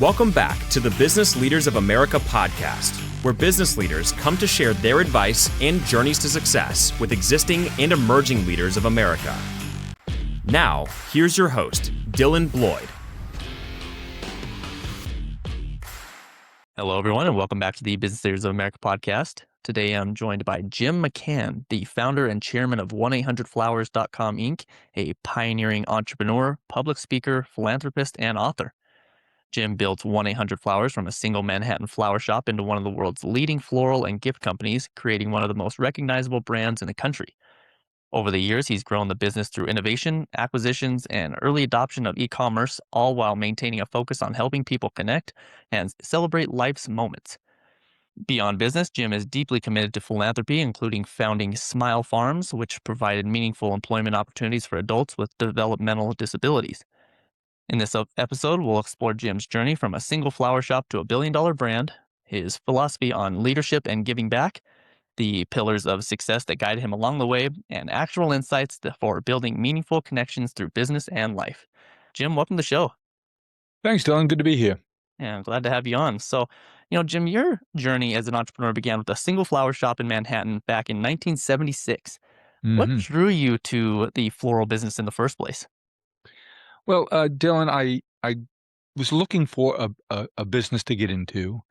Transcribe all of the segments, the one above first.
Welcome back to the Business Leaders of America podcast, where business leaders come to share their advice and journeys to success with existing and emerging leaders of America. Now, here's your host, Dylan Bloyd. Hello, everyone, and welcome back to the Business Leaders of America podcast. Today, I'm joined by Jim McCann, the founder and chairman of 1-800-Flowers.com, Inc., a pioneering entrepreneur, public speaker, philanthropist, and author. Jim built 1-800-Flowers from a single Manhattan flower shop into one of the world's leading floral and gift companies, creating one of the most recognizable brands in the country. Over the years, he's grown the business through innovation, acquisitions, and early adoption of e-commerce, all while maintaining a focus on helping people connect and celebrate life's moments. Beyond business, Jim is deeply committed to philanthropy, including founding Smile Farms, which provided meaningful employment opportunities for adults with developmental disabilities. In this episode, we'll explore Jim's journey from a single flower shop to a billion-dollar brand, his philosophy on leadership and giving back, the pillars of success that guide him along the way, and actual insights for building meaningful connections through business and life. Jim, welcome to the show. Thanks, Dylan. Good to be here. Yeah, I'm glad to have you on. So, Jim, your journey as an entrepreneur began with a single flower shop in Manhattan back in 1976. What drew you to the floral business in the first place? Well, Dylan, I was looking for a business to get into.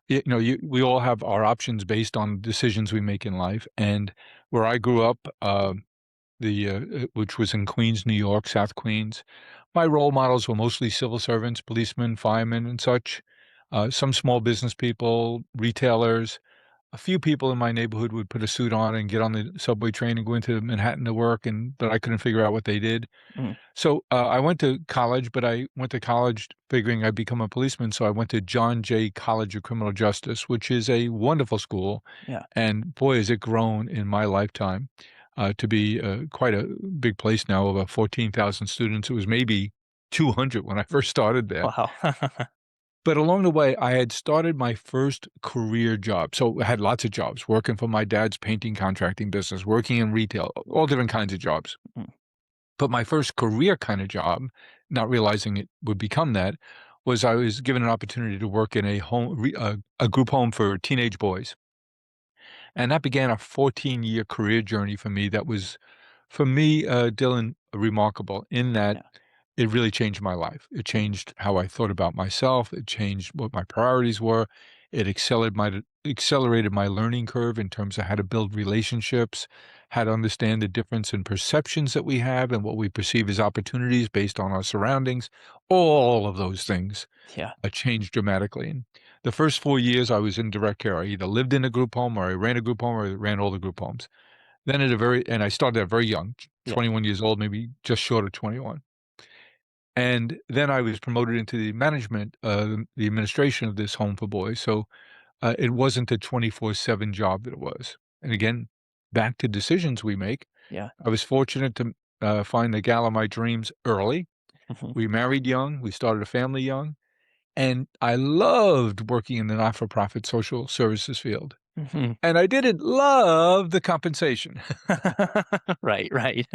We all have our options based on decisions we make in life. And where I grew up, which was in Queens, New York, South Queens, my role models were mostly civil servants, policemen, firemen, and such. Some small business people, retailers. A few people in my neighborhood would put a suit on and get on the subway train and go into Manhattan to work, but I couldn't figure out what they did. So I went to college, but I went to college figuring I'd become a policeman. So I went to John Jay College of Criminal Justice, which is a wonderful school. Yeah. And boy, has it grown in my lifetime to be quite a big place now, over 14,000 students. It was maybe 200 when I first started there. Wow. But along the way, I had started my first career job. So I had lots of jobs, working for my dad's painting contracting business, working in retail, all different kinds of jobs. But my first career kind of job, not realizing it would become that, was I was given an opportunity to work in a group home for teenage boys. And that began a 14-year career journey for me that was, for me, Dylan, remarkable in that it really changed my life. It changed how I thought about myself. It changed what my priorities were. It accelerated my learning curve in terms of how to build relationships, how to understand the difference in perceptions that we have and what we perceive as opportunities based on our surroundings. All of those things changed dramatically. And the first 4 years I was in direct care. I either lived in a group home or I ran a group home or I ran all the group homes. Then and I started out very young, 21 years old, maybe just short of 21. And then I was promoted into the management, the administration of this home for boys. So it wasn't a 24/7 job that it was. And again, back to decisions we make. Yeah. I was fortunate to find the gal of my dreams early. We married young. We started a family young. And I loved working in the not-for-profit social services field. And I didn't love the compensation. Right.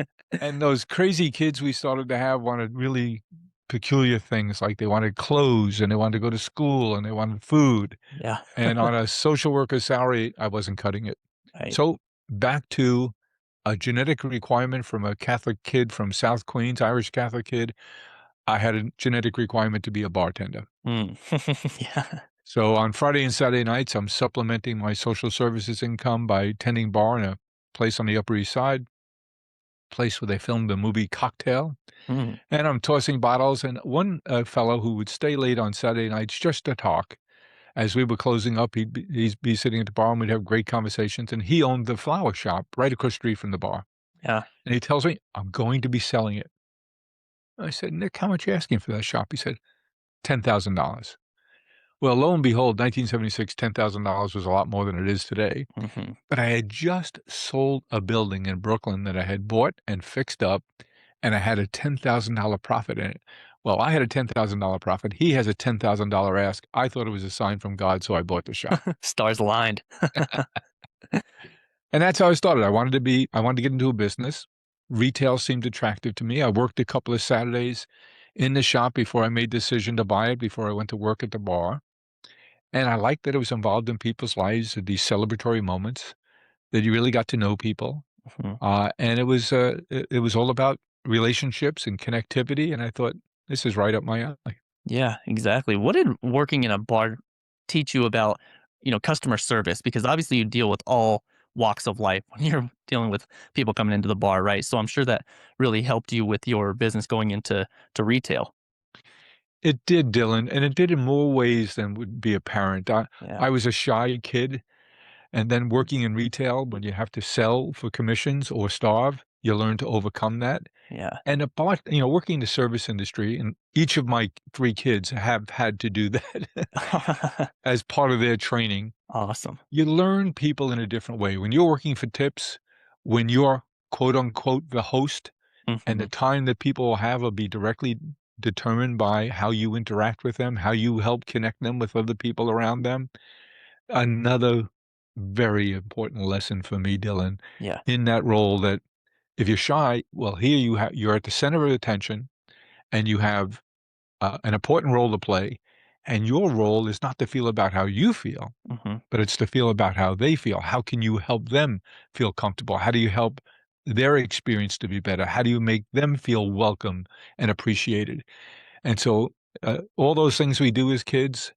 And those crazy kids we started to have wanted really peculiar things, like they wanted clothes and they wanted to go to school and they wanted food. Yeah. And on a social worker salary, I wasn't cutting it. Right. So back to a genetic requirement from a Catholic kid from South Queens, Irish Catholic kid, I had a genetic requirement to be a bartender. Yeah. So on Friday and Saturday nights, I'm supplementing my social services income by tending bar in a place on the Upper East Side, place where they filmed the movie Cocktail. And I'm tossing bottles. And one fellow who would stay late on Saturday nights just to talk, as we were closing up, he'd be sitting at the bar and we'd have great conversations. And he owned the flower shop right across the street from the bar. Yeah. And he tells me, I'm going to be selling it. I said, Nick, how much are you asking for that shop? He said, $10,000. Well, lo and behold, 1976, $10,000 was a lot more than it is today. But I had just sold a building in Brooklyn that I had bought and fixed up, and I had a $10,000 profit in it. Well, I had a $10,000 profit. He has a $10,000 ask. I thought it was a sign from God, so I bought the shop. Stars aligned. And that's how I started. I wanted to get into a business. Retail seemed attractive to me. I worked a couple of Saturdays in the shop before I made the decision to buy it, before I went to work at the bar. And I liked that it was involved in people's lives at these celebratory moments, that you really got to know people. Mhm. And it was all about relationships and connectivity, and I thought, "This is right up my alley." Yeah, exactly. What did working in a bar teach you about, customer service? Because obviously you deal with all walks of life when you're dealing with people coming into the bar, right? So I'm sure that really helped you with your business going into retail. It did, Dylan, and it did in more ways than would be apparent. Yeah. I was a shy kid, and then working in retail, when you have to sell for commissions or starve, you learn to overcome that. Yeah. And about working in the service industry, and each of my 3 kids have had to do that as part of their training. Awesome. You learn people in a different way. When you're working for tips, when you're, quote, unquote, "the host," and the Mhm. time that people will have will be directly determined by how you interact with them, how you help connect them with other people around them. Another very important lesson for me, Dylan, Yeah. in that role, that if you're shy, well, here you're at the center of attention, and you have, an important role to play, and your role is not to feel about how you feel, Mhm. but it's to feel about how they feel. How can you help them feel comfortable? How do you help their experience to be better? How do you make them feel welcome and appreciated? And so, all those things we do as kids,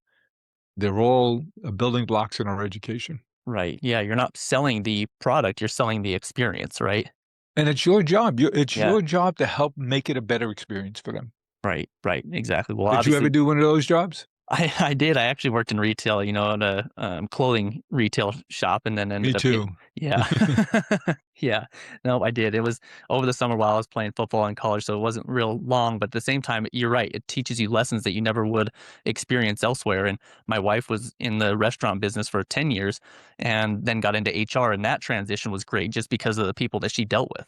they're all building blocks in our education. Right. Yeah, you're not selling the product, you're selling the experience, right? And it's your job. It's Yeah. your job to help make it a better experience for them. Right, right, exactly. Well, Did you ever obviously do one of those jobs? I did. I actually worked in retail, at a, clothing retail shop and then Me ended up too. getting yeah. Yeah. No, I did. It was over the summer while I was playing football in college, so it wasn't real long, but at the same time, you're right. It teaches you lessons that you never would experience elsewhere, and my wife was in the restaurant business for 10 years and then got into HR, and that transition was great just because of the people that she dealt with.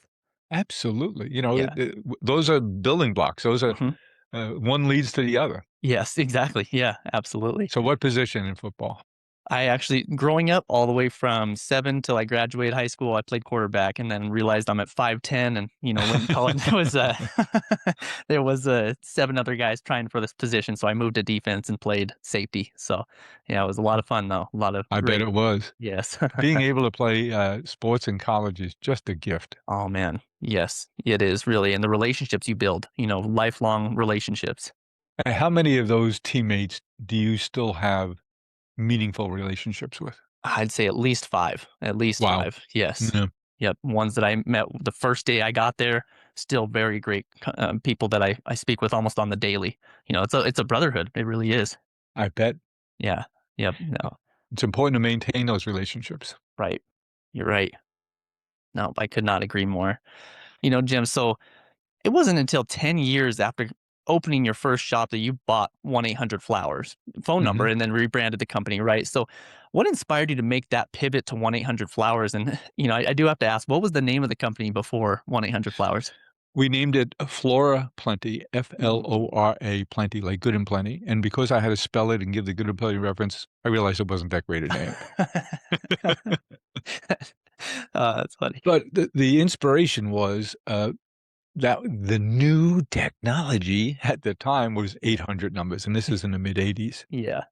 Absolutely. Yeah. Those are building blocks. Those are Mhm. one leads to the other. Yes, exactly. Yeah, absolutely. So what position in football? I actually growing up all the way from 7 till I graduated high school, I played quarterback and then realized I'm at 5'10" and, went and called there was, there was, 7 other guys trying for this position, so I moved to defense and played safety. So, yeah, it was a lot of fun though, a lot of I bet great it was. yes. Being able to play, sports in college is just a gift. Oh, man. Yes, it is really, and the relationships you build, lifelong relationships. And how many of those teammates do you still have meaningful relationships with? I'd say at least Wow. 5, yes. Yeah, Yep, ones that I met the first day I got there, still very great people that I speak with almost on the daily. It's a brotherhood, it really is. I bet. Yeah, yep, no, It's important to maintain those relationships. right. You're right. No, I could not agree more. Jim, so it wasn't until 10 years after opening your first shop that you bought 1-800-Flowers phone number Mhm. and then rebranded the company, right? So what inspired you to make that pivot to 1-800-Flowers? And, I do have to ask, what was the name of the company before 1-800-Flowers? We named it Flora Plenty, Mm. Flora Plenty, like good and plenty, and because I had to spell it and give the good and plenty reference, I realized it wasn't that great a name. That's funny. But the inspiration was, that the new technology at the time was 800 numbers, and this is in the mid-80s, Yeah.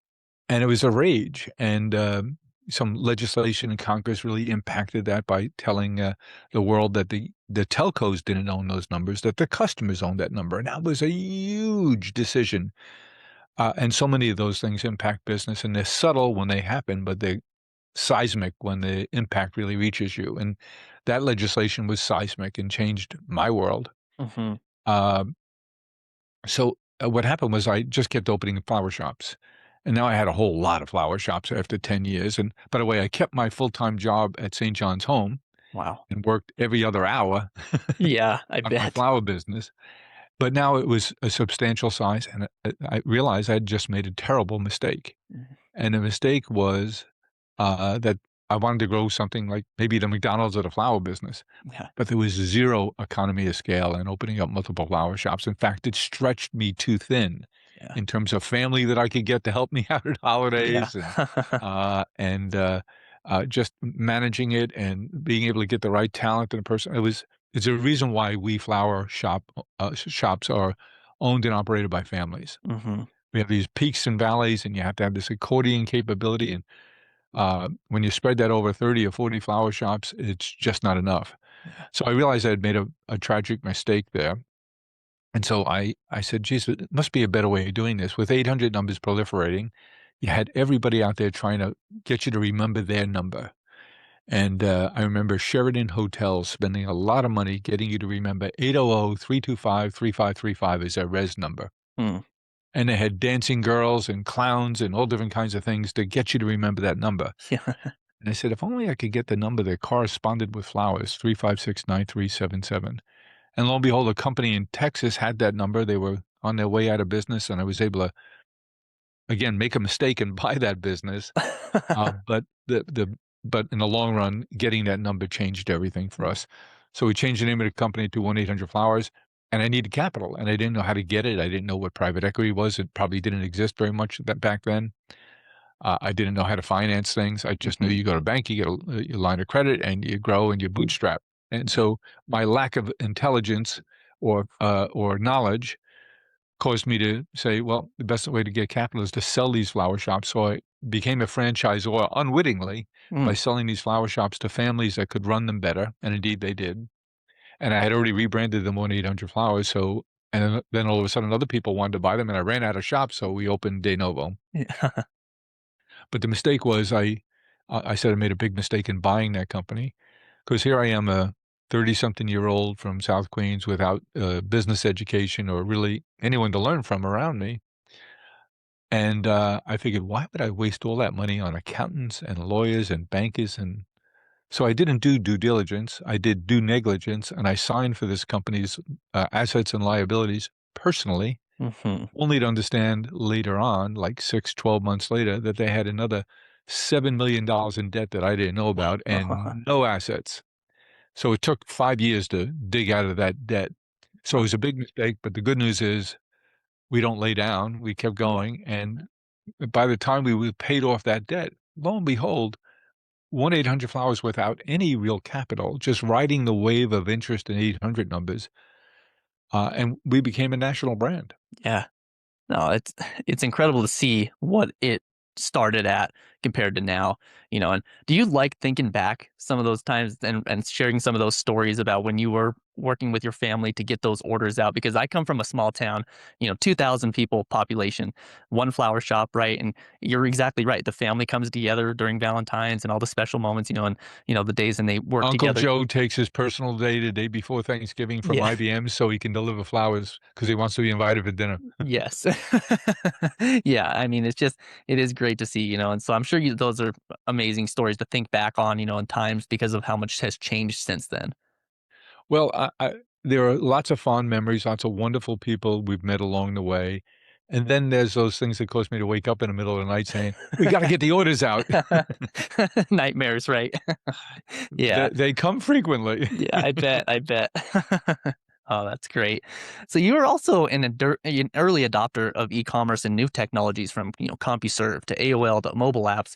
and it was a rage, and, some legislation in Congress really impacted that by telling, the world that the telcos didn't own those numbers, that the customers owned that number, and that was a huge decision, and so many of those things impact business, and they're subtle when they happen, but they're seismic when the impact really reaches you, and that legislation was seismic and changed my world. Mhm. Um, what happened was I just kept opening flower shops, and now I had a whole lot of flower shops after 10 years, and by the way, I kept my full-time job at St. John's Home Wow. and worked every other hour Yeah, I on my bet. flower business, but now it was a substantial size, and I realized I'd just made a terrible mistake, Mhm. and the mistake was, that I wanted to grow something like maybe the McDonald's of the flower business. Yeah, But there was zero economy of scale in opening up multiple flower shops. In fact, it stretched me too thin yeah, in terms of family that I could get to help me out at yeah. holidays and just managing it and being able to get the right talent in a person. It's a reason why we flower shops are owned and operated by families. Mm-hmm. We have these peaks and valleys, and you have to have this accordion capability. And when you spread that over 30 or 40 flower shops, it's just not enough. Yeah. So I realized I had made a tragic mistake there. And so I said, geez, it must be a better way of doing this. With 800 numbers proliferating, you had everybody out there trying to get you to remember their number. And I remember Sheraton Hotels spending a lot of money getting you to remember 800-325-3535 is their res number. Mm. And they had dancing girls and clowns and all different kinds of things to get you to remember that number. Yeah. And I said, if only I could get the number that corresponded with flowers, 3569377. And lo and behold, a company in Texas had that number. They were on their way out of business, and I was able to, again, make a mistake and buy that business. But but in the long run, getting that number changed everything for us. So we changed the name of the company to 1-800-Flowers, and I needed capital, and I didn't know how to get it. I didn't know what private equity was. It probably didn't exist very much back then. I didn't know how to finance things. I just knew you go to a bank, you get a line of credit, and you grow and you bootstrap. And so my lack of intelligence or knowledge caused me to say, well, the best way to get capital is to sell these flower shops. So I became a franchisor unwittingly by Mm. selling these flower shops to families that could run them better. And indeed they did. And I had already rebranded them 1-800-Flowers. So, and then all of a sudden other people wanted to buy them and I ran out of shops. So we opened de novo. Yeah. But the mistake was I said I made a big mistake in buying that company because here I am, a 30-something-year-old from South Queens without business education or really anyone to learn from around me. And I figured, why would I waste all that money on accountants and lawyers and bankers? And so I didn't do due diligence. I did due negligence, and I signed for this company's assets and liabilities personally, Mm-hmm. only to understand later on, like 12 months later, that they had another $7 million in debt that I didn't know about and no assets. So it took 5 years to dig out of that debt. So it was a big mistake, but the good news is we don't lay down. We kept going, and by the time we paid off that debt, lo and behold, 1-800-Flowers without any real capital, just riding the wave of interest in 800 numbers, and we became a national brand. Yeah. No, it's incredible to see what it started at compared to now, and do you like thinking back some of those times and sharing some of those stories about when you were working with your family to get those orders out? Because I come from a small town, 2,000 people population, one flower shop, right? And you're exactly right. The family comes together during Valentine's and all the special moments, and the days and they work Uncle together. Joe takes his personal day the day before Thanksgiving from Yeah. IBM so he can deliver flowers because he wants to be invited for dinner. Yes. Yeah, I mean, it is great to see, and so I'm sure those are amazing stories to think back on, in times because of how much has changed since then. Well, there are lots of fond memories, lots of wonderful people we've met along the way, and then there's those things that cause me to wake up in the middle of the night saying, "We gotta get the orders out." Nightmares, right? Yeah. They come frequently. Yeah, I bet, I bet. Oh, that's great. So you were also an early adopter of e-commerce and new technologies from, CompuServe to AOL to mobile apps.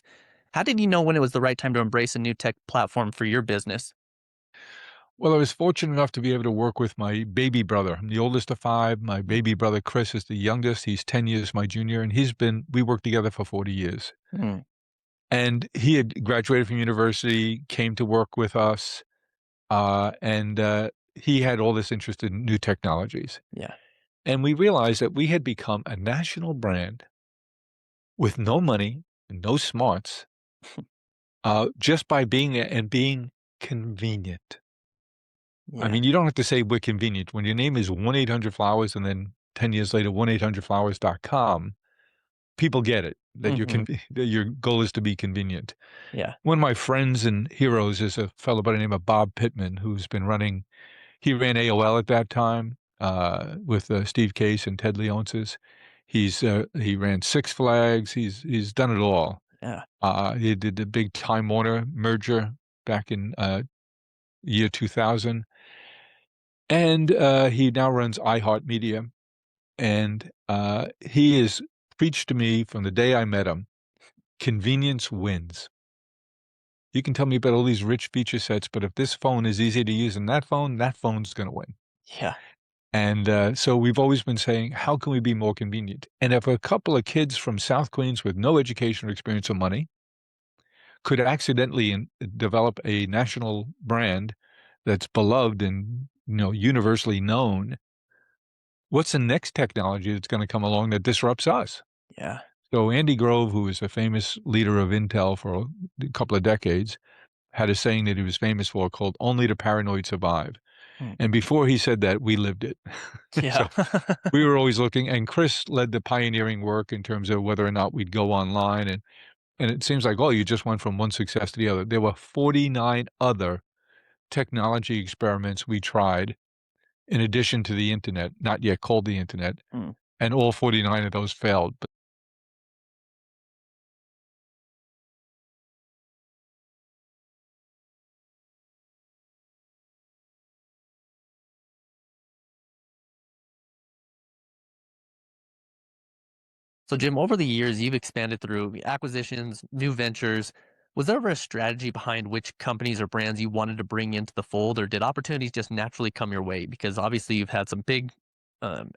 How did you know when it was the right time to embrace a new tech platform for your business? Well, I was fortunate enough to be able to work with my baby brother. I'm the oldest of 5. My baby brother, Chris, is the youngest. He's 10 years my junior, and we worked together for 40 years. Mm, And he had graduated from university, came to work with us, and he had all this interest in new technologies. yeah. And we realized that we had become a national brand with no money and no smarts, just by being there and being convenient. I Yeah. mean, you don't have to say we're convenient. When your name is 1-800-Flowers and then 10 years later, 1-800-Flowers.com, people get it, that Hmm. that your goal is to be convenient. Yeah. One of my friends and heroes is a fellow by the name of Bob Pittman, he ran AOL at that time with Steve Case and Ted Leonsis. He ran Six Flags. He's done it all. Yeah. He did the big Time Warner merger back in year 2000. And he now runs iHeartMedia. And he has preached to me from the day I met him, convenience wins. You can tell me about all these rich feature sets, but if this phone is easy to use than that phone's gonna win. Yeah. And so we've always been saying, how can we be more convenient? And if a couple of kids from South Queens with no education or experience or money could accidentally develop a national brand that's beloved and universally known, what's the next technology that's going to come along that disrupts us? Yeah. So Andy Grove, who is a famous leader of Intel for a couple of decades, had a saying that he was famous for called "Only the paranoid survive." Hmm. And before he said that, we lived it. Yeah. So we were always looking, and Chris led the pioneering work in terms of whether or not we'd go online. And it seems like, oh, you just went from one success to the other. There were 49 other technology experiments we tried in addition to the internet, not yet called the internet, Hmm. and all 49 of those failed. So, Jim, over the years, you've expanded through acquisitions, new ventures. Was there ever a strategy behind which companies or brands you wanted to bring into the fold, or did opportunities just naturally come your way? Because obviously, you've had some big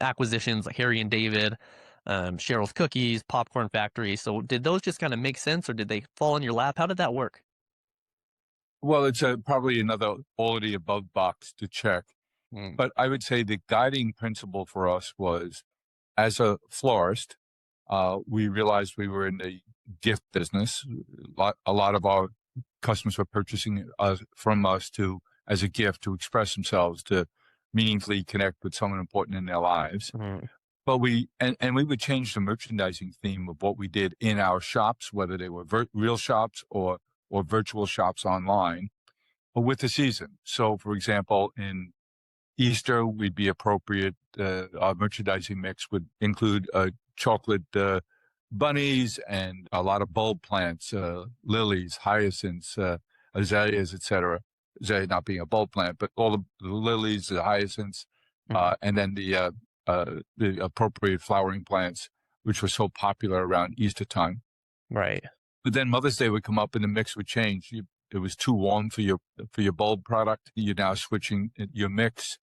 acquisitions like Harry and David, Cheryl's Cookies, Popcorn Factory. So, did those just kind of make sense, or did they fall in your lap? How did that work? Well, it's probably another all of the above box to check. Mm. But I would say the guiding principle for us was, as a florist, we realized we were in the gift business. A lot of our customers were purchasing from us as a gift to express themselves, to meaningfully connect with someone important in their lives. Mm. But we would change the merchandising theme of what we did in our shops, whether they were real shops or virtual shops online, or with the season. So, for example, in Easter, we'd be appropriate. Our merchandising mix would include chocolate bunnies and a lot of bulb plants, lilies, hyacinths, azaleas, etc. Azalea not being a bulb plant, but all the lilies, the hyacinths, Mm. and then the appropriate flowering plants, which were so popular around Easter time. Right. But then Mother's Day would come up and the mix would change. It was too warm for your bulb product. You're now switching your mix,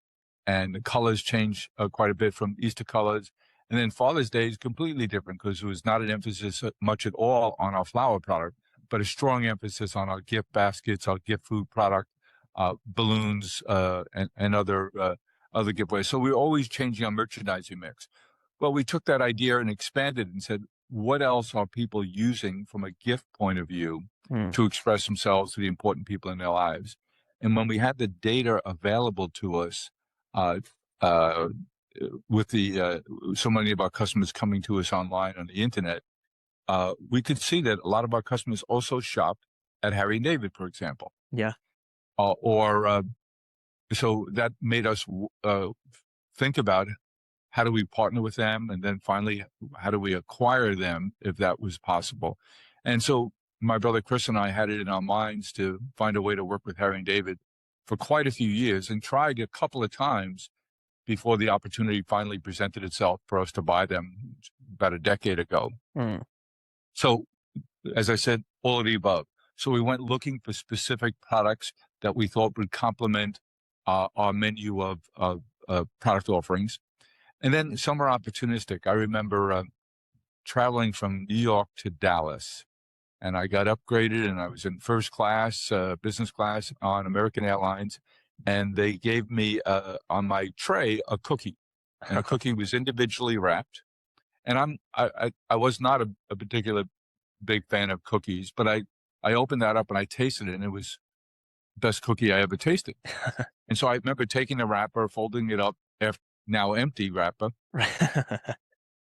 and the colors change quite a bit from Easter colors. And then Father's Day is completely different because it was not an emphasis much at all on our flower product, but a strong emphasis on our gift baskets, our gift food product, balloons, and other giveaways. So we're always changing our merchandising mix. Well, we took that idea and expanded and said, what else are people using from a gift point of view Mm. to express themselves to the important people in their lives? And when we had the data available to us, with so many of our customers coming to us online on the internet, we could see that a lot of our customers also shop at Harry and David, for example. Yeah. So that made us think about, how do we partner with them? And then finally, how do we acquire them if that was possible? And so my brother Chris and I had it in our minds to find a way to work with Harry and David for quite a few years, and tried a couple of times before the opportunity finally presented itself for us to buy them about a decade ago. Mm. So, as I said, all of the above. So we went looking for specific products that we thought would complement our menu of product offerings. And then some are opportunistic. I remember traveling from New York to Dallas, and I got upgraded, and I was in first class, business class on American Airlines, and they gave me on my tray a cookie, and a cookie was individually wrapped. And I was not a particular big fan of cookies, but I opened that up and I tasted it, and it was the best cookie I ever tasted. And so I remember taking the wrapper, folding it up, now empty wrapper,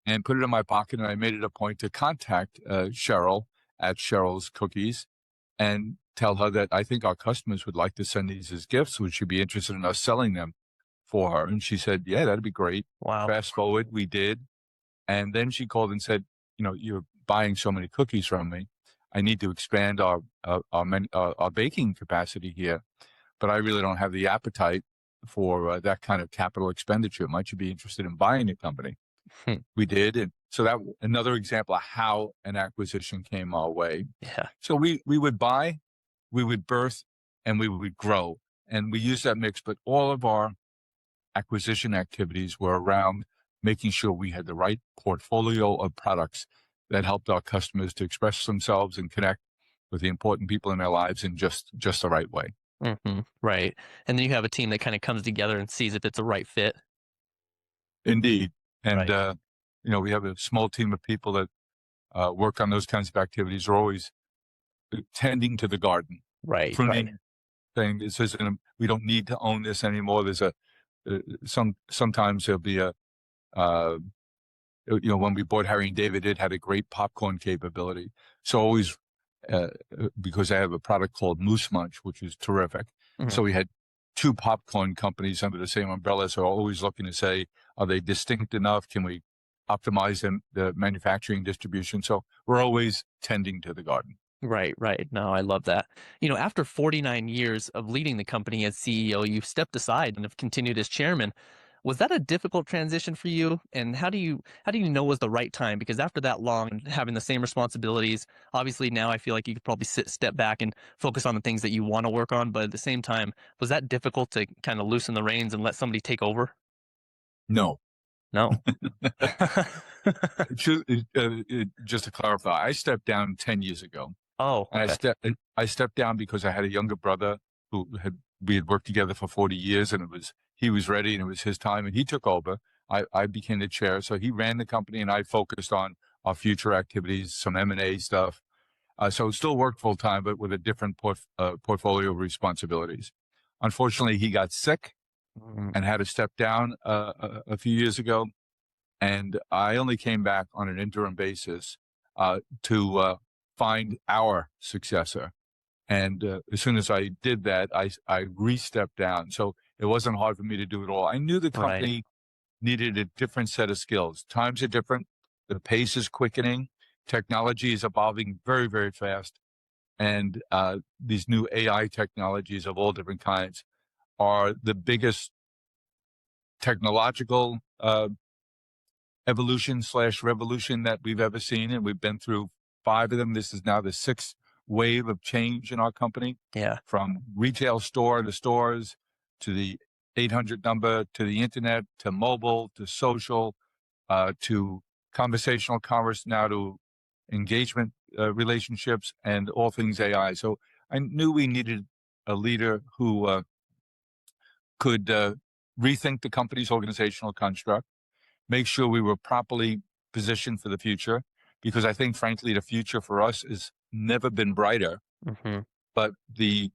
and put it in my pocket. And I made it a point to contact Cheryl at Cheryl's Cookies and tell her that I think our customers would like to send these as gifts. Would she be interested in us selling them for her? And she said, yeah, that'd be great. Wow. Fast forward, we did. And then she called and said, you're buying so many cookies from me. I need to expand our baking capacity here, but I really don't have the appetite for that kind of capital expenditure. Might you be interested in buying a company? We did. And so that another example of how an acquisition came our way. Yeah. So we would buy, we would birth, and we would grow. And we use that mix, but all of our acquisition activities were around making sure we had the right portfolio of products that helped our customers to express themselves and connect with the important people in their lives in just the right way. Right. And then you have a team that kind of comes together and sees if it's a right fit. Indeed. And, Right. we have a small team of people that work on those kinds of activities. Are always tending to the garden, Right. pruning, saying this isn't, we don't need to own this anymore. There's sometimes there'll be when we bought Harry and David, it had a great popcorn capability. So always, because I have a product called Moose Munch, which is terrific. Mhm. So we had two popcorn companies under the same umbrella. So always looking to say, are they distinct enough? Can we optimize the manufacturing distribution? So we're always tending to the garden. Right, right. No, I love that. After 49 years of leading the company as CEO, you've stepped aside and have continued as chairman. Was that a difficult transition for you? And how do you know was the right time? Because after that long and having the same responsibilities, obviously now I feel like you could probably step back and focus on the things that you want to work on. But at the same time, was that difficult to kind of loosen the reins and let somebody take over? No. No. Just to clarify, I stepped down 10 years ago. Oh, And okay. I stepped down because I had a younger brother we had worked together for 40 years, and he was ready and it was his time, and he took over. I became the chair, so he ran the company and I focused on our future activities, some M&A stuff. So still worked full time, but with a different portfolio of responsibilities. Unfortunately, he got sick Mm, and had to step down a few years ago, and I only came back on an interim basis to find our successor. And as soon as I did that, I re-stepped down. So it wasn't hard for me to do it all. I knew the right. company needed a different set of skills. Times are different. The pace is quickening. Technology is evolving very, very fast. And these new AI technologies of all different kinds are the biggest technological evolution/revolution that we've ever seen. And we've been through 5 of them. This is now the 6th wave of change in our company, Yeah. from retail store to stores, to the 800 number, to the internet, to mobile, to social, to conversational commerce, now to engagement relationships, and all things AI. So I knew we needed a leader who could rethink the company's organizational construct, make sure we were properly positioned for the future, because I think, frankly, the future for us has never been brighter, hmm but the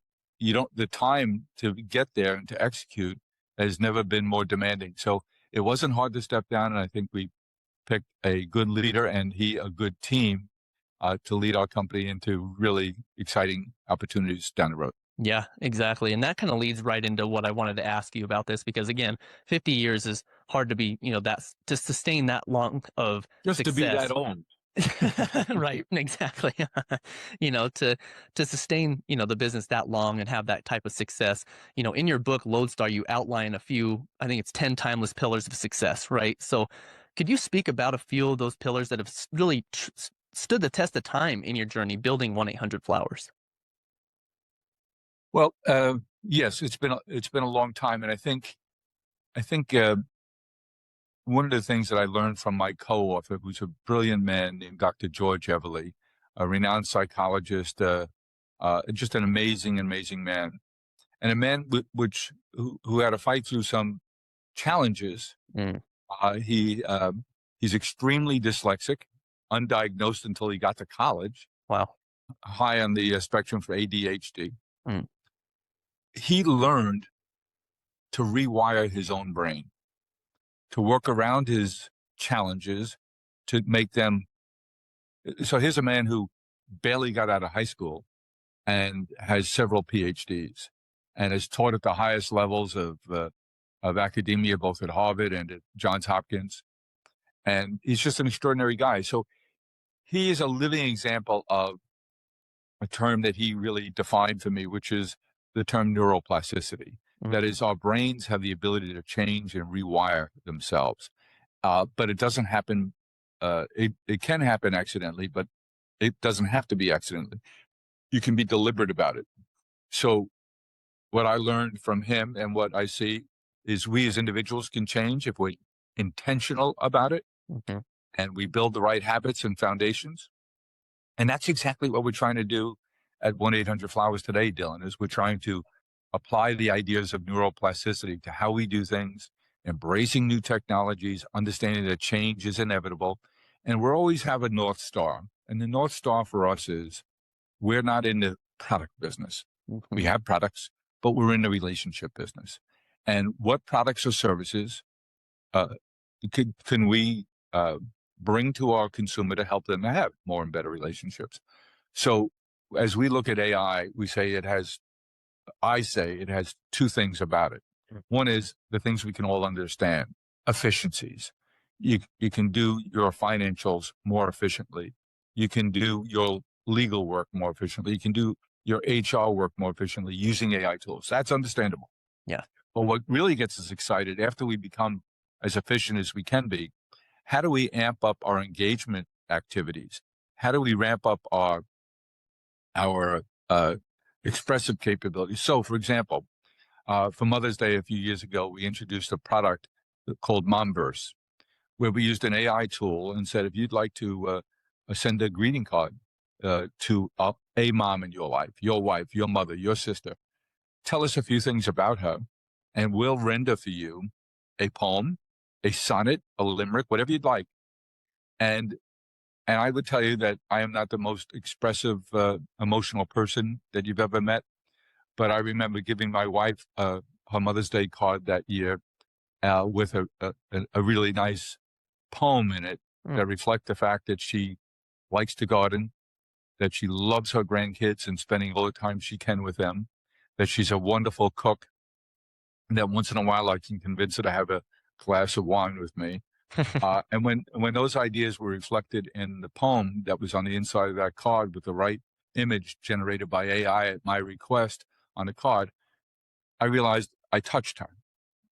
time to get there and to execute has never been more demanding. So it wasn't hard to step down, and I think we picked a good leader and a good team to lead our company into really exciting opportunities down the road. Yeah, exactly. And that kind of leads right into what I wanted to ask you about this, because again, 50 years is hard to be, that's to sustain that long of Just to be that success. old. Right, exactly. To sustain, the business that long and have that type of success. In your book, Lodestar, you outline a few, I think it's 10 timeless pillars of success, right? So could you speak about a few of those pillars that have really stood the test of time in your journey building 1-800-Flowers? Well, yes, it's been a long time, and I think one of the things that I learned from my co-author, who's a brilliant man named Dr. George Everly, a renowned psychologist, just an amazing, amazing man, and a man who had to fight through some challenges. Mm, He's extremely dyslexic, undiagnosed until he got to college, wow. high on the spectrum for ADHD. Mm, He learned to rewire his own brain, to work around his challenges, to make them. So here's a man who barely got out of high school and has several PhDs and has taught at the highest levels of academia, both at Harvard and at Johns Hopkins. And he's just an extraordinary guy. So he is a living example of a term that he really defined for me, which is the term neuroplasticity. mm, That is, our brains have the ability to change and rewire themselves. But it doesn't happen. It can happen accidentally, but it doesn't have to be accidentally. You can be deliberate about it. So what I learned from him and what I see is we as individuals can change if we're intentional about it and we build the right habits and foundations. And that's exactly what we're trying to do at 1-800-Flowers today, Dylan, is we're trying to apply the ideas of neuroplasticity to how we do things, embracing new technologies, understanding that change is inevitable. And we'll always have a North Star. And the North Star for us is we're not in the product business. We have products, but we're in the relationship business. And what products or services can we bring to our consumer to help them to have more and better relationships? So as we look at AI, I say it has two things about it. One is the things we can all understand, efficiencies. You can do your financials more efficiently. You can do your legal work more efficiently. You can do your HR work more efficiently using AI tools. That's understandable. Yeah. But what really gets us excited after we become as efficient as we can be, how do we amp up our engagement activities? How do we ramp up our expressive capabilities? So, for example, for Mother's Day a few years ago, we introduced a product called Momverse, where we used an AI tool and said, if you'd like to send a greeting card to a mom in your life, your wife, your mother, your sister, tell us a few things about her, and we'll render for you a poem, a sonnet, a limerick, whatever you'd like. And I would tell you that I am not the most expressive, emotional person that you've ever met. But I remember giving my wife her Mother's Day card that year with a really nice poem in it that reflect the fact that she likes to garden, that she loves her grandkids and spending all the time she can with them, that she's a wonderful cook, and that once in a while I can convince her to have a glass of wine with me. And when those ideas were reflected in the poem that was on the inside of that card with the right image generated by AI at my request on the card, I realized I touched her.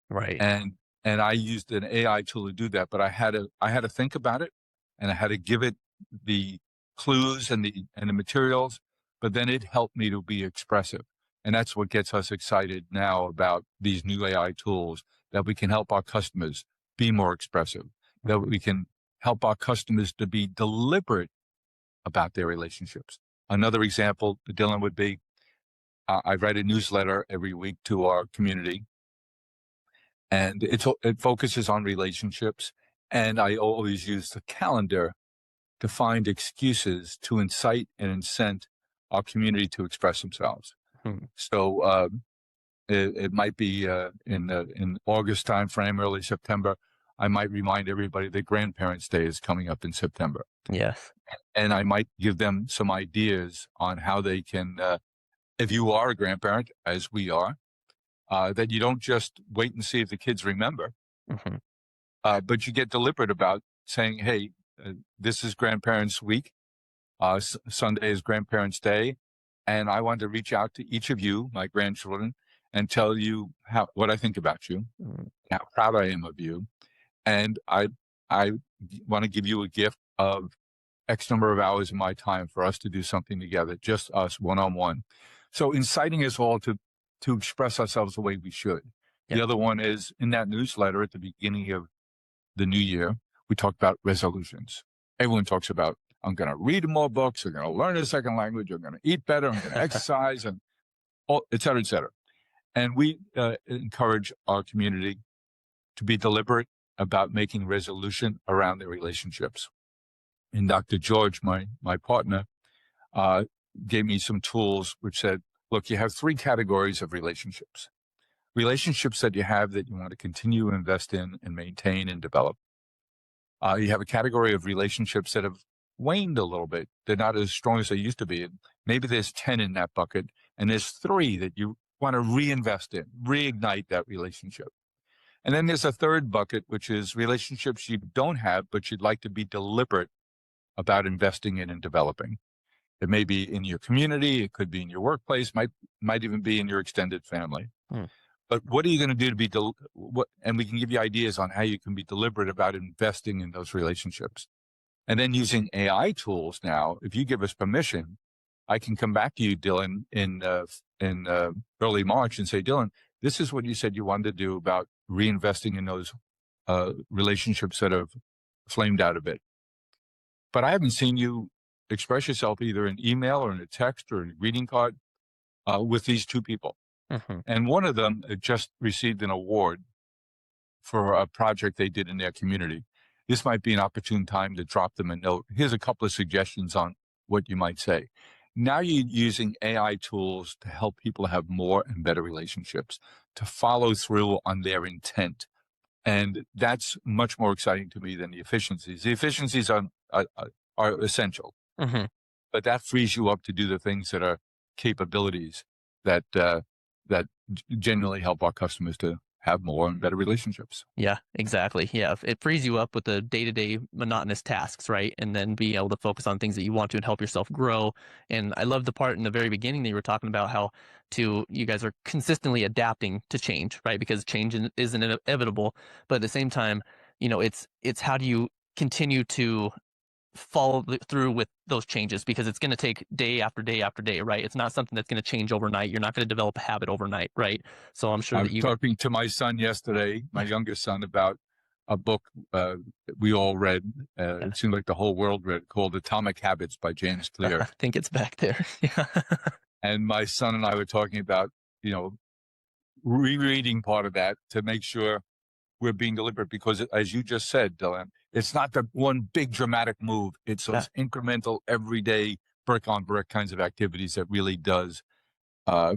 Right. And I used an AI tool to do that, but I had to think about it, and I had to give it the clues and the materials, but then it helped me to be expressive. And that's what gets us excited now about these new AI tools, that we can help our customers be more expressive, that we can help our customers to be deliberate about their relationships. Another example, Dylan, would be, I write a newsletter every week to our community, and it focuses on relationships. And I always use the calendar to find excuses to incite and incent our community to express themselves. So it might be in August timeframe, early September, I might remind everybody that Grandparents' Day is coming up in September. Yes. And I might give them some ideas on how they can, if you are a grandparent, as we are, that you don't just wait and see if the kids remember, but you get deliberate about saying, hey, this is Grandparents' Week. Sunday is Grandparents' Day. And I want to reach out to each of you, my grandchildren, and tell you what I think about you, how proud I am of you. And I want to give you a gift of X number of hours of my time for us to do something together, just us one-on-one. So inciting us all to express ourselves the way we should. Yep. The other one is, in that newsletter at the beginning of the new year, we talk about resolutions. Everyone talks about, I'm going to read more books, I'm going to learn a second language, I'm going to eat better, I'm going to exercise, and et cetera, et cetera. And we encourage our community to be deliberate about making resolution around their relationships. And Dr. George, my partner, gave me some tools which said, look, you have 3 categories of relationships. Relationships that you have that you want to continue to invest in and maintain and develop. You have a category of relationships that have waned a little bit. They're not as strong as they used to be. And maybe there's 10 in that bucket, and there's 3 that you want to reinvest in, reignite that relationship. And then there's a third bucket, which is relationships you don't have, but you'd like to be deliberate about investing in and developing. It may be in your community, it could be in your workplace, might even be in your extended family. But what are you going to do to be, and we can give you ideas on how you can be deliberate about investing in those relationships. And then using AI tools now, if you give us permission, I can come back to you, Dylan, in early March and say, Dylan, this is what you said you wanted to do about reinvesting in those relationships that have flamed out a bit. But I haven't seen you express yourself either in email or in a text or in a greeting card with these two people. Mm-hmm. And one of them just received an award for a project they did in their community. This might be an opportune time to drop them a note. Here's a couple of suggestions on what you might say. Now you're using AI tools to help people have more and better relationships, to follow through on their intent. And that's much more exciting to me than the efficiencies. The efficiencies are essential, Mm-hmm. but that frees you up to do the things that are capabilities that genuinely help our customers to have more and better relationships. Yeah, exactly. Yeah, it frees you up with the day-to-day monotonous tasks, right? And then being able to focus on things that you want to and help yourself grow. And I love the part in the very beginning that you were talking about how you guys are consistently adapting to change, right? Because change isn't inevitable, but at the same time, it's how do you continue to follow through with those changes, because it's going to take day after day after day, right? It's not something that's going to change overnight. You're not going to develop a habit overnight, right? So I'm sure I that was you talking to my son yesterday, my youngest son, about a book we all read. It seemed like the whole world read, called Atomic Habits by James I Clear. think it's back there. Yeah. And my son and I were talking about, rereading part of that to make sure we're being deliberate, because as you just said, Dylan, it's not the one big dramatic move. It's those incremental, everyday, brick on brick kinds of activities that really does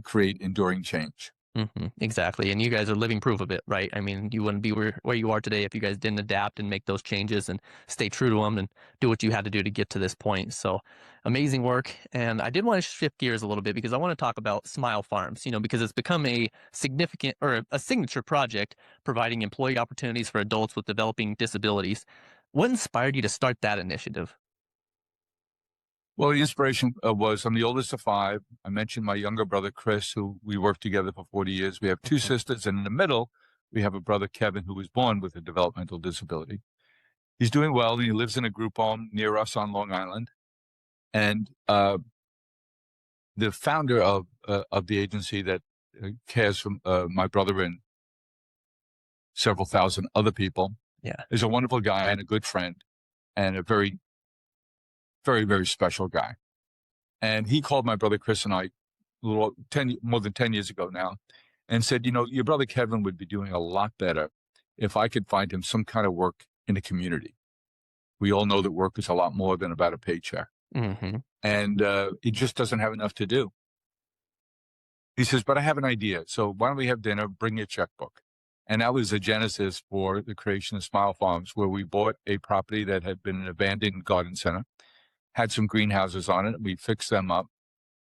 create enduring change. Mm-hmm, exactly. And you guys are living proof of it, right? I mean, you wouldn't be where you are today if you guys didn't adapt and make those changes and stay true to them and do what you had to do to get to this point. So amazing work. And I did want to shift gears a little bit because I want to talk about Smile Farms, because it's become a significant or a signature project providing employee opportunities for adults with developing disabilities. What inspired you to start that initiative? Well, the inspiration was I'm the oldest of five. I mentioned my younger brother, Chris, who we worked together for 40 years. We have two sisters, and in the middle, we have a brother, Kevin, who was born with a developmental disability. He's doing well. He lives in a group home near us on Long Island. And the founder of the agency that cares for my brother and several thousand other people is a wonderful guy and a good friend and a very, very, very special guy. And he called my brother Chris and I more than 10 years ago now and said, your brother Kevin would be doing a lot better if I could find him some kind of work in the community. We all know that work is a lot more than about a paycheck. Mm-hmm. And he just doesn't have enough to do. He says, but I have an idea. So why don't we have dinner? Bring your checkbook. And that was the genesis for the creation of Smile Farms, where we bought a property that had been an abandoned garden center, had some greenhouses on it. We fixed them up,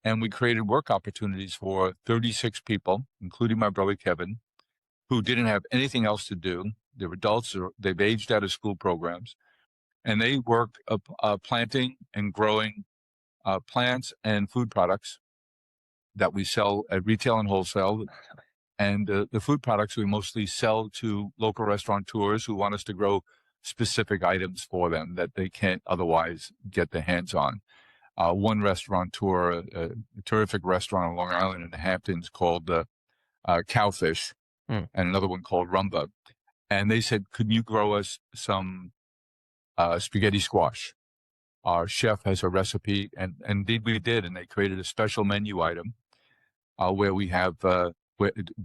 and we created work opportunities for 36 people, including my brother Kevin, who didn't have anything else to do. They're adults, they've aged out of school programs, and they worked planting and growing plants and food products that we sell at retail and wholesale. And the food products we mostly sell to local restaurateurs who want us to grow specific items for them that they can't otherwise get their hands on. One restaurateur, a terrific restaurant on Long Island in the Hamptons called Cowfish, and another one called Rumba. And they said, could you grow us some spaghetti squash? Our chef has a recipe, and indeed we did. And they created a special menu item where we have at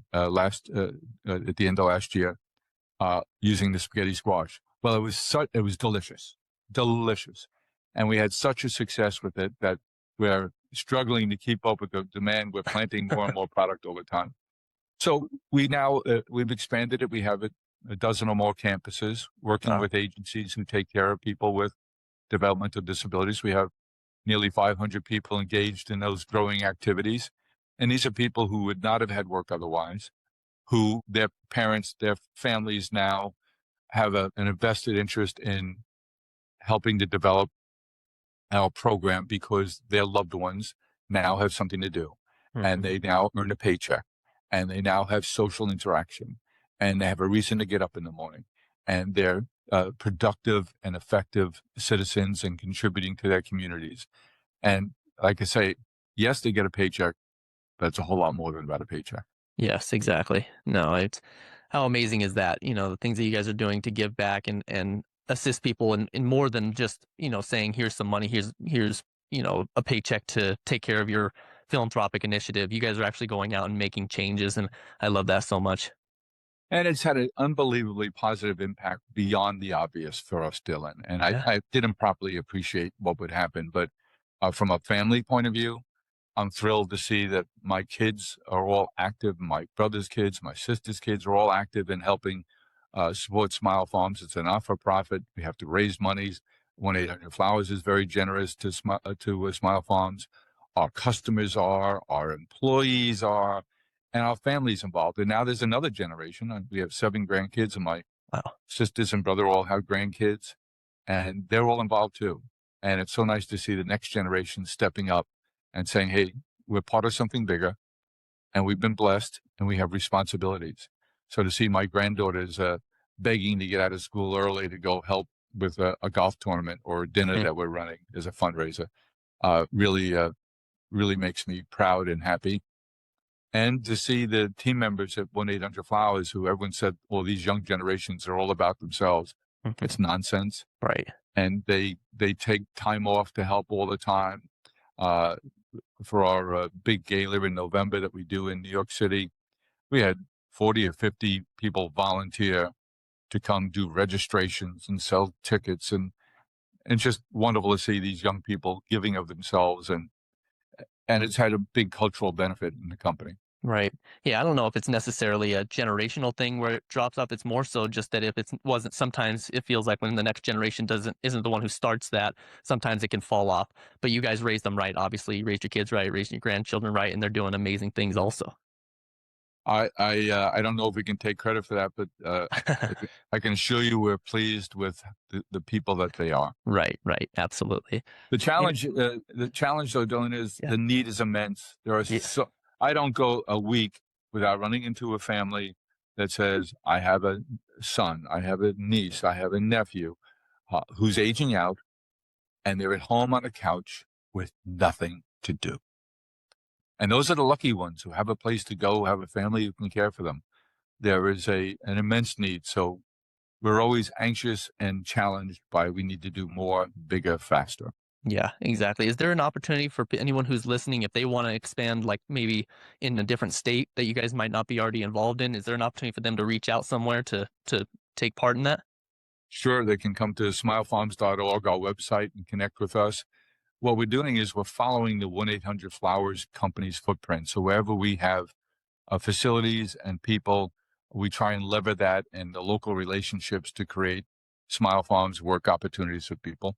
the end of last year, using the spaghetti squash. Well, it was delicious, and we had such a success with it that we're struggling to keep up with the demand. We're planting more and more product all the time. So we've expanded it. We have a dozen or more campuses working with agencies who take care of people with developmental disabilities. We have nearly 500 people engaged in those growing activities. And these are people who would not have had work otherwise, who their parents, their families now have an invested interest in helping to develop our program because their loved ones now have something to do. Mm-hmm. And they now earn a paycheck, and they now have social interaction, and they have a reason to get up in the morning, and they're productive and effective citizens and contributing to their communities. And like I say, yes, they get a paycheck, but it's a whole lot more than about a paycheck. Yes, exactly. No, How amazing is that? The things that you guys are doing to give back and assist people in more than just, saying, here's some money, here's, a paycheck to take care of your philanthropic initiative. You guys are actually going out and making changes. And I love that so much. And it's had an unbelievably positive impact beyond the obvious for us, Dylan. And Yeah. I didn't properly appreciate what would happen. But from a family point of view, I'm thrilled to see that my kids are all active. My brother's kids, my sister's kids are all active in helping support Smile Farms. It's a not-for-profit. We have to raise monies. 1-800-Flowers is very generous to Smile Farms. Our customers are, our employees are, and our family's involved. And now there's another generation. We have 7 grandkids, and my Wow. sisters and brother all have grandkids, and they're all involved too. And it's so nice to see the next generation stepping up and saying, hey, we're part of something bigger, and we've been blessed, and we have responsibilities. So to see my granddaughters begging to get out of school early to go help with a golf tournament or a dinner that we're running as a fundraiser really makes me proud and happy. And to see the team members at 1-800-Flowers, who everyone said, well, these young generations are all about themselves. It's nonsense. Right. And they take time off to help all the time. For our big gala in November that we do in New York City, we had 40 or 50 people volunteer to come do registrations and sell tickets. And it's just wonderful to see these young people giving of themselves. And it's had a big cultural benefit in the company. Right. Yeah, I don't know if it's necessarily a generational thing where it drops off. It's more so just that if it wasn't, sometimes it feels like when the next generation isn't the one who starts that, sometimes it can fall off. But you guys raised them right. Obviously, you raised your kids right, raised your grandchildren right, and they're doing amazing things also. I don't know if we can take credit for that, but I can assure you we're pleased with the people that they are. Right. Absolutely. The challenge, though, Dylan, is Yeah. the need is immense. There are I don't go a week without running into a family that says, I have a son, I have a niece, I have a nephew who's aging out, and they're at home on a couch with nothing to do. And those are the lucky ones who have a place to go, have a family who can care for them. There is an immense need. So we're always anxious and challenged by we need to do more, bigger, faster. Yeah, exactly. Is there an opportunity for anyone who's listening, if they want to expand, like maybe in a different state that you guys might not be already involved in? Is there an opportunity for them to reach out somewhere to take part in that? Sure, they can come to smilefarms.org, our website, and connect with us. What we're doing is we're following the 1-800-Flowers company's footprint. So wherever we have facilities and people, we try and lever that and the local relationships to create Smile Farms work opportunities for people.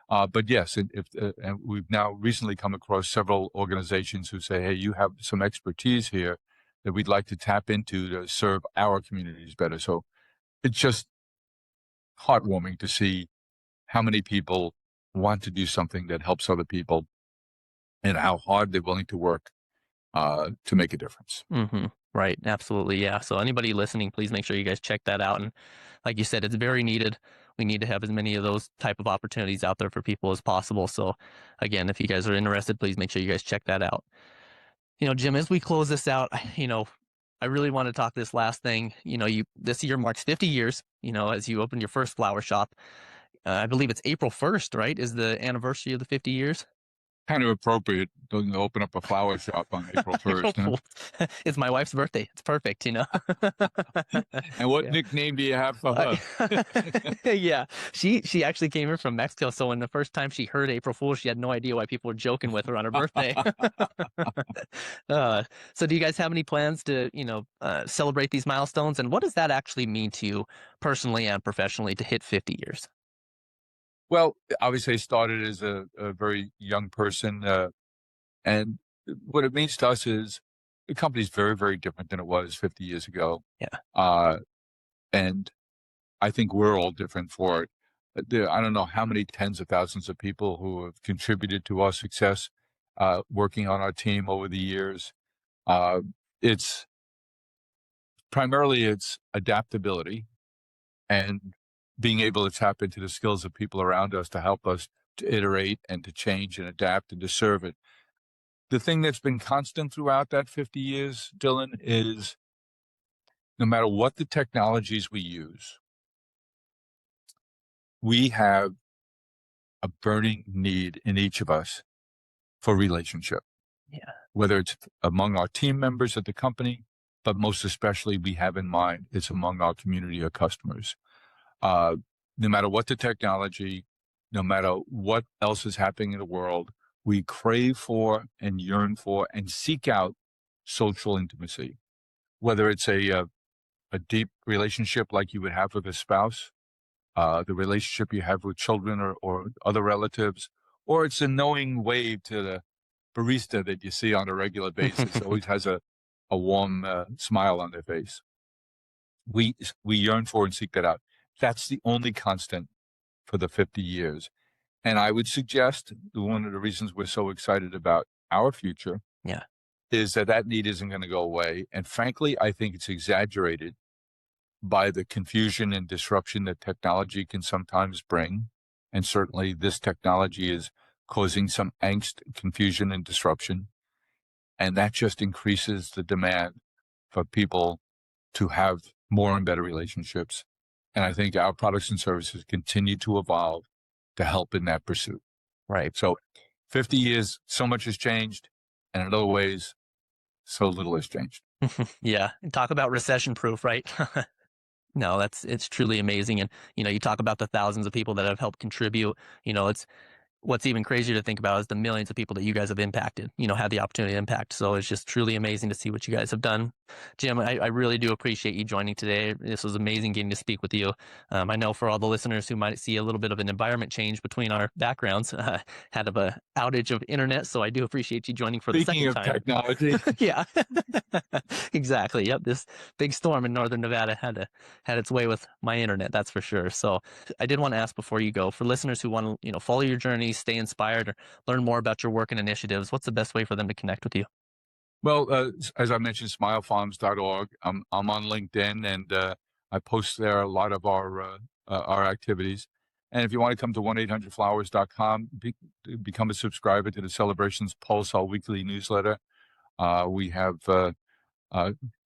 But yes, and we've now recently come across several organizations who say, hey, you have some expertise here that we'd like to tap into to serve our communities better. So it's just heartwarming to see how many people want to do something that helps other people and how hard they're willing to work to make a difference. Right. Absolutely. Yeah. So anybody listening, please make sure you guys check that out. And like you said, it's very needed. We need to have as many of those type of opportunities out there for people as possible. So again, if you guys are interested, please make sure you guys check that out. Jim, as we close this out, I really want to talk this last thing. This year marks 50 years, as you opened your first flower shop. I believe it's April 1st, right? Is the anniversary of the 50 years? Kind of appropriate to open up a flower shop on April 1st. It's my wife's birthday. It's perfect, And what nickname do you have for her? Yeah, she actually came in from Mexico. So when the first time she heard April Fool's, she had no idea why people were joking with her on her birthday. So do you guys have any plans to, celebrate these milestones? And what does that actually mean to you personally and professionally to hit 50 years? Well, obviously I started as a very young person. And what it means to us is the company's very, very different than it was 50 years ago. Yeah. And I think we're all different for it. I don't know how many tens of thousands of people who have contributed to our success working on our team over the years. It's adaptability and being able to tap into the skills of people around us to help us to iterate and to change and adapt and to serve it. The thing that's been constant throughout that 50 years, Dylan, is no matter what the technologies we use, we have a burning need in each of us for relationship. Yeah. Whether it's among our team members at the company, but most especially we have in mind, it's among our community of customers. No matter what the technology, no matter what else is happening in the world, we crave for and yearn for and seek out social intimacy, whether it's a deep relationship like you would have with a spouse, the relationship you have with children or other relatives, or it's a knowing wave to the barista that you see on a regular basis, always has a warm smile on their face. We yearn for and seek that out. That's the only constant for the 50 years. And I would suggest one of the reasons we're so excited about our future is that need isn't going to go away. And frankly, I think it's exaggerated by the confusion and disruption that technology can sometimes bring. And certainly this technology is causing some angst, confusion, and disruption. And that just increases the demand for people to have more and better relationships. And I think our products and services continue to evolve to help in that pursuit. Right. So 50 years, so much has changed. And in other ways, so little has changed. Yeah. And talk about recession proof, right? No, it's truly amazing. And, you talk about the thousands of people that have helped contribute. It's what's even crazier to think about is the millions of people that you guys have impacted, had the opportunity to impact. So it's just truly amazing to see what you guys have done. Jim, I really do appreciate you joining today. This was amazing getting to speak with you. I know for all the listeners who might see a little bit of an environment change between our backgrounds, had a outage of internet. So I do appreciate you joining for the second time. Speaking of technology. Yeah, exactly. Yep. This big storm in Northern Nevada had its way with my internet. That's for sure. So I did want to ask before you go, for listeners who want to, follow your journey, stay inspired, or learn more about your work and initiatives, what's the best way for them to connect with you? Well, as I mentioned, smilefarms.org. I'm on LinkedIn, and I post there a lot of our activities. And if you want to come to 1-800-Flowers.com, become a subscriber to the Celebrations Pulse, our weekly newsletter. We have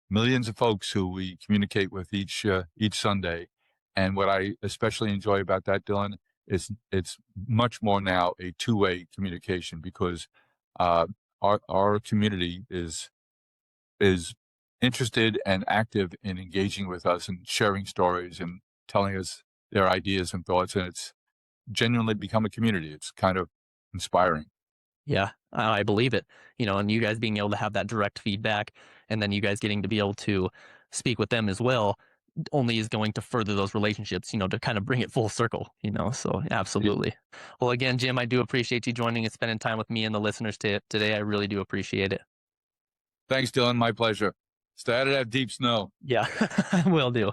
millions of folks who we communicate with each Sunday. And what I especially enjoy about that, Dylan, is it's much more now a two-way communication, because our community is interested and active in engaging with us and sharing stories and telling us their ideas and thoughts. And it's genuinely become a community. It's kind of inspiring. Yeah, I believe it. And you guys being able to have that direct feedback, and then you guys getting to be able to speak with them as well, only is going to further those relationships, to kind of bring it full circle, so absolutely. Well, again, Jim, I do appreciate you joining and spending time with me and the listeners today. I really do appreciate it. Thanks, Dylan. My pleasure. Stay out of that deep snow. Yeah, will do.